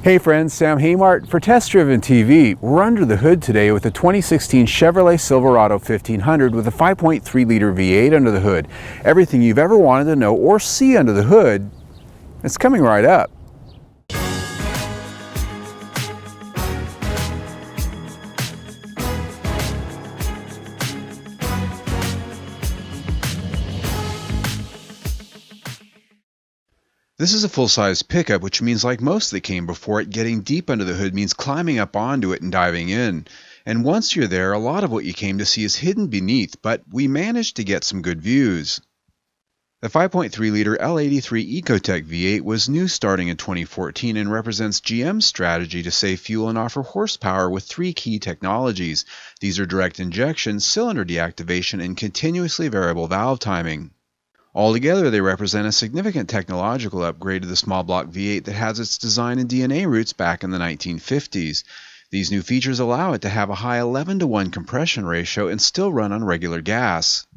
Hey friends, Sam Haymart for Test Driven TV. We're under the hood today with a 2016 Chevrolet Silverado 1500 with a 5.3 liter V8 under the hood. Everything you've ever wanted to know or see under the hood, it's coming right up. This is a full-size pickup, which means like most that came before it, getting deep under the hood means climbing up onto it and diving in. And once you're there, a lot of what you came to see is hidden beneath, but we managed to get some good views. The 5.3-liter L83 EcoTec V8 was new starting in 2014 and represents GM's strategy to save fuel and offer horsepower with three key technologies. These are direct injection, cylinder deactivation, and continuously variable valve timing. Altogether, they represent a significant technological upgrade to the small block V8 that has its design and DNA roots back in the 1950s. These new features allow it to have a high 11:1 compression ratio and still run on regular gas.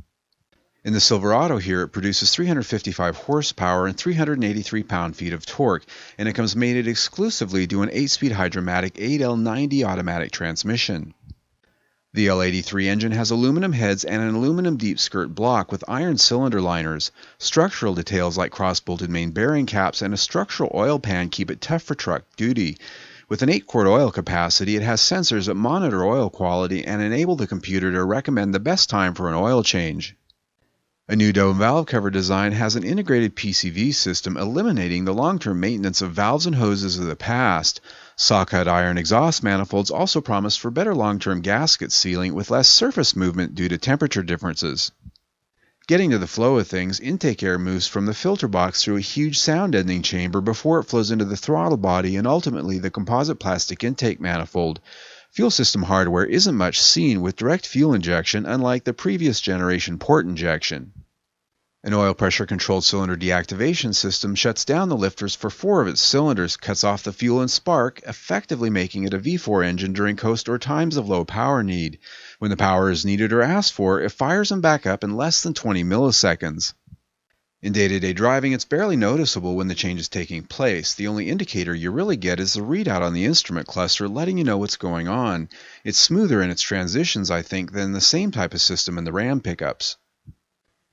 In the Silverado here, it produces 355 horsepower and 383 pound-feet of torque, and it comes mated exclusively to an 8-speed Hydromatic 8L90 automatic transmission. The L83 engine has aluminum heads and an aluminum deep skirt block with iron cylinder liners. Structural details like cross-bolted main bearing caps and a structural oil pan keep it tough for truck duty. With an 8-quart oil capacity, it has sensors that monitor oil quality and enable the computer to recommend the best time for an oil change. A new dome valve cover design has an integrated PCV system, eliminating the long-term maintenance of valves and hoses of the past. Saw-cut iron exhaust manifolds also promise for better long-term gasket sealing with less surface movement due to temperature differences. Getting to the flow of things, intake air moves from the filter box through a huge sound deadening chamber before it flows into the throttle body and ultimately the composite plastic intake manifold. Fuel system hardware isn't much seen with direct fuel injection, unlike the previous generation port injection. An oil pressure controlled cylinder deactivation system shuts down the lifters for 4 of its cylinders, cuts off the fuel and spark, effectively making it a V4 engine during coast or times of low power need. When the power is needed or asked for, it fires them back up in less than 20 milliseconds. In day-to-day driving, it's barely noticeable when the change is taking place. The only indicator you really get is the readout on the instrument cluster letting you know what's going on. It's smoother in its transitions, I think, than the same type of system in the Ram pickups.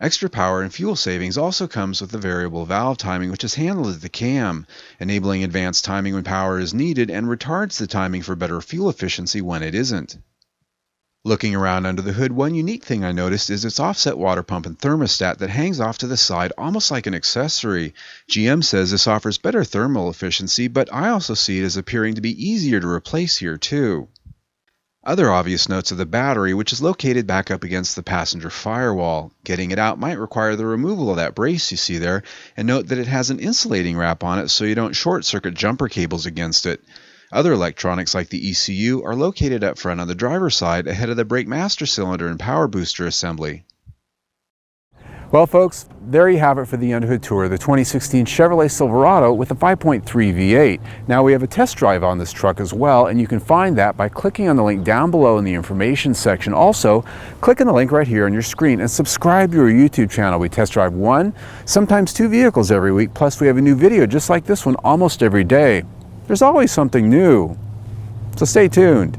Extra power and fuel savings also comes with the variable valve timing, which is handled at the cam, enabling advanced timing when power is needed and retards the timing for better fuel efficiency when it isn't. Looking around under the hood, one unique thing I noticed is its offset water pump and thermostat that hangs off to the side almost like an accessory. GM says this offers better thermal efficiency, but I also see it as appearing to be easier to replace here too. Other obvious notes are the battery, which is located back up against the passenger firewall. Getting it out might require the removal of that brace you see there, and note that it has an insulating wrap on it so you don't short-circuit jumper cables against it. Other electronics like the ECU are located up front on the driver's side ahead of the brake master cylinder and power booster assembly. Well folks, there you have it for the Underhood Tour, the 2016 Chevrolet Silverado with a 5.3 V8. Now we have a test drive on this truck as well, and you can find that by clicking on the link down below in the information section. Also, click on the link right here on your screen and subscribe to our YouTube channel. We test drive 1, sometimes 2 vehicles every week, plus we have a new video just like this one almost every day. There's always something new, so stay tuned.